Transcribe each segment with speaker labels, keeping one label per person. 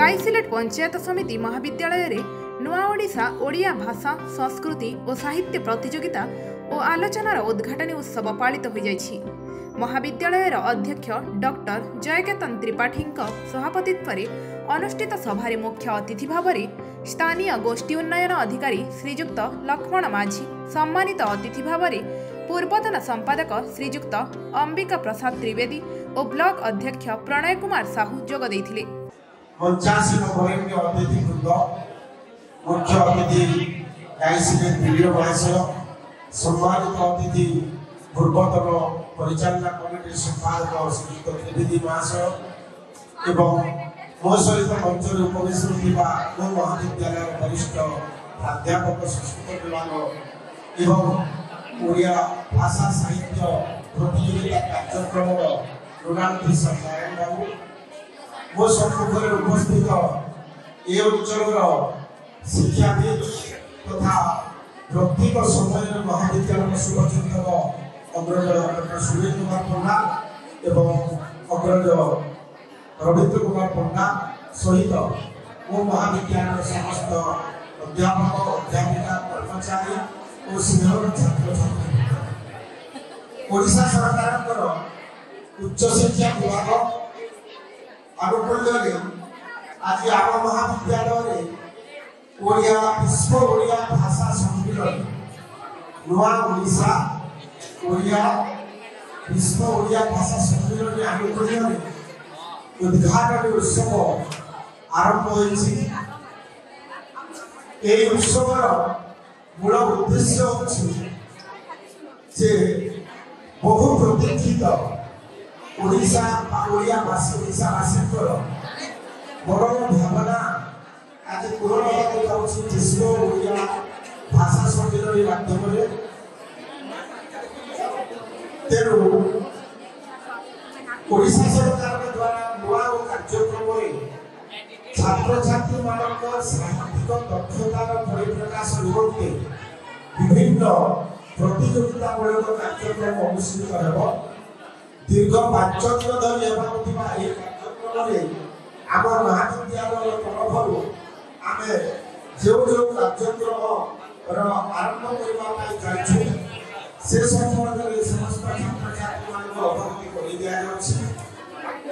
Speaker 1: गाईसिलेट पंचायत समिति महाविद्यालय रे नुआ ओडिशा ओडिया भाषा संस्कृति और साहित्य प्रतियोगिता और आलोचनार उद्घाटनी उत्सव पालित हो जाइछि। महाविद्यालयर अध्यक्ष डॉक्टर जयकेतन त्रिपाठी सभापतित्व अनुष्ठित सभारे मुख्य अतिथि भाव में स्थानीय गोष्ठी उन्नयन अधिकारी श्रीजुक्त लक्ष्मण माझी, सम्मानित अतिथि भाव में पूर्वतन संपादक श्रीजुक्त अंबिका प्रसाद त्रिवेदी और ब्लॉक अध्यक्ष प्रणय कुमार साहू जोग देथिले।
Speaker 2: मुख्य अतिथि गाईसिलेट वीडियो महाशय, सम्मानित अतिथि पूर्वतन परिचालना कमिटी संपादक श्रीजुक्त त्रिवेदी महाशय एवं मो सहित मंच उपवेशन मो महाविद्यालय वरिष्ठ प्राध्यापक संस्कृत विभाग एवं ओडिया भाषा साहित्य प्रतियोगिता कार्यक्रम रुणांती नारायण बाबू मो सम्मुखें उपस्थित ए अंचल शिक्षाविद तथा प्रत्येक समय महाविद्यालय शुभचिंतक अग्रज डॉक्टर सुरेश कुमार पंडा एवं अग्रज रवींद्र कुमार पंडा सहित मो महाविद्यालय समस्त अध्यापक अध्यापिका कर्मचारी और स्नेहर छात्र छात्री ओडिशा सरकार उच्च शिक्षा विभाग अनुकूल्य आज आम महाविद्यालय ओडिया विश्व ओडिया भाषा सम्मेलन नुआ ओडिशा ओडिया विश्व ओडिया भाषा सम्मेलन अनुकूल्य उद्घाटन उत्सव आरंभ होइछि। एई उत्सवर मूल उद्देश्य होछि जे बहु प्रतीक्षित ओडिशा ओडिया भाषी बड़ भावना आज पूरण होगाउछि विश्व ओडिया भाषा सम्मेलन माध्यम तेणु ओडिशा सरकार द्वारा नुआ कार्यक्रम छात्र छात्री मानक साहित्यिक दक्षतार परिप्रकाश निमंते विभिन्न प्रतियोगितामूलक कार्यक्रम अनुष्ठित हेब। दीर्घ 5 दिन धरी होगा यह कार्यक्रम आम महाविद्यालय तरफ आम जो कार्यक्रम आरंभ करने से संबंध समस्त छात्र छात्री मान अवगत कर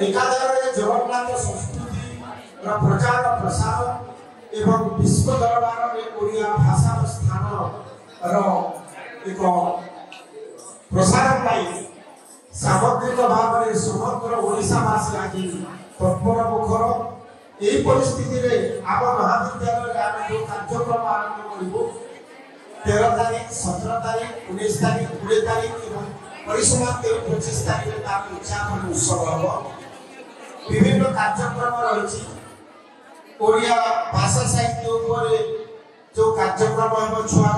Speaker 2: एकाधारे जगन्नाथ संस्कृति प्रचार प्रसार एवं विश्व दरबार में ओडिया भाषा स्थान एक प्रसार सामग्रिक भाव में समग्र ओडिशावासी आज तत्पर मुखर। यही परिस्थिति आम महाविद्यालय आम जो कार्यक्रम आरंभ करूँ 13 तारीख 17 तारीख 19 तारीख 20 तारीख और परिसमाप्ति 25 तारीख तार उद्यापन उत्सव हम विभिन्न कार्यक्रम रही ओडिया भाषा साहित्य उपर जो कार्यक्रम हम छुआ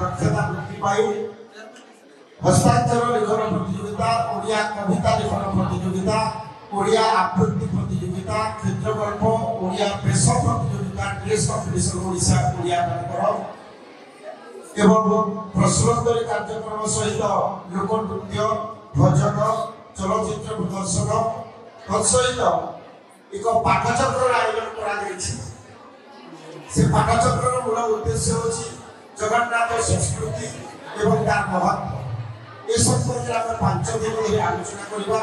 Speaker 2: दक्षता वृद्धि पाई हस्ताक्षर लेखन प्रतियोगिता ओडिया कविता लेखन प्रतियोगिता ओडिया आवृत्ति प्रतियोगिता क्षेत्रकल्प ओडिया प्रेस प्रतियोगिता ड्रेस कॉम्पिटिशन ओडिशा ओडिया एवं प्रश्नोत्तरी कार्यक्रम सहित लोकनृत्य भजन चलचित्र प्रदर्शन तत्सहित एक पाठचक्र आयोजन से पाठचक्र मूल उद्देश्य होची जगन्नाथ संस्कृति एवं तार महत्व ए संपर्क आम 5 दिन धरी आलोचना करबा।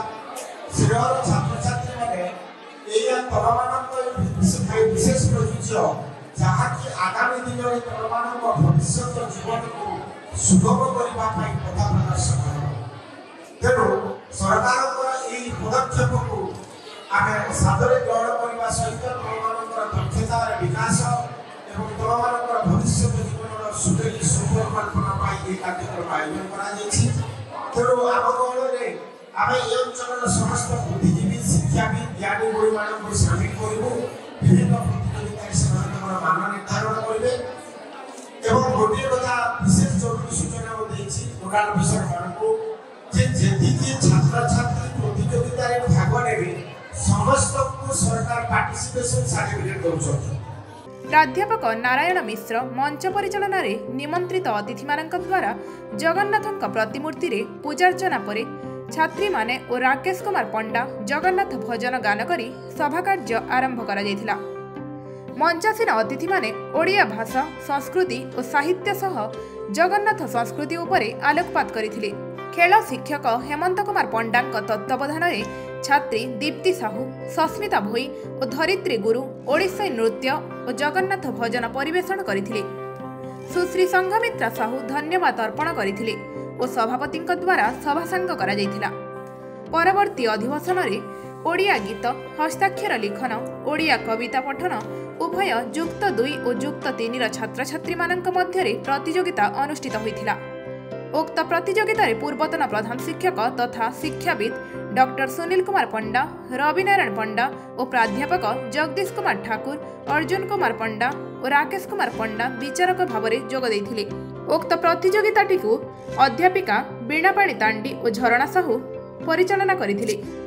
Speaker 2: श्रेयर छात्र छात्री माने एया तममानक विशेष प्रयोज्य जहाँकि आगामी दिन में तममानक भविष्य जीवन को सुगम करने पथ प्रदर्शन तेणु सरकार यही पदक्षेप को आम सादरे ग्रहण करने सहित तममानक दक्षतार विकास एवं तममानक भविष्य जीवन सुखी सुपरिकल्पना कार्यक्रम आयोजन कर तेणु आम गहल आम ये अंचल समस्त बुद्धिजीवी शिक्षाविद ज्ञानी गुणी मान सामिल करूँ विभिन्न प्रतियोगिता मान निर्धारण करेंगे एवं गोटे कथा विशेष जरूरी सूचना लोकाल अफिसर मानक छात्र छात्री प्रतियोगिता भाग ने समस्त को सरकार पार्टिसिपेशन सर्टिफिकेट दौरान।
Speaker 1: प्राध्यापक नारायण मिश्र मंच परिचालन निमंत्रित अतिथि मानक द्वारा जगन्नाथ प्रतिमूर्ति रे पूजार्चना पर छात्री माने और राकेश कुमार पंडा जगन्नाथ भजन गान करी सभा कार्य आरंभ करा जायथिला। मंचासीन अतिथि माने ओडिया भाषा संस्कृति और साहित्य सह जगन्नाथ संस्कृति उपरे आलोकपात करथिले। खेल शिक्षक हेमंत कुमार पंडा तत्वावधान में छात्री दीप्ति साहू, सस्मिता भोई और धरित्री गुरु ओडिशाई नृत्य और जगन्नाथ भजन परिवेषण करथिले। सुश्री संघमित्रा साहू धन्यवाद अर्पण करथिले और सभापति द्वारा सभासांग करा जायथिला। परवर्ती अधिवेशन में ओडिया गीत, हस्ताक्षर लिखन, ओडिया कविता पठन उभय युक्त 2 और युक्त 3 छात्र छात्री मानक मध्यरे प्रतियोगिता अनुष्ठित होइथिला। उक्त प्रतियोगिता रे पूर्वतन प्रधान शिक्षक तथा शिक्षाविद डॉक्टर सुनील कुमार पंडा, रवि नारायण पंडा और प्राध्यापक जगदीश कुमार ठाकुर, अर्जुन कुमार पंडा और राकेश कुमार पंडा विचारक भाव में जोग देथिले। उक्त प्रतियोगिताटी को अध्यापिका बीणापाणी तांडी और झरणा साहू परिचालना करथिले।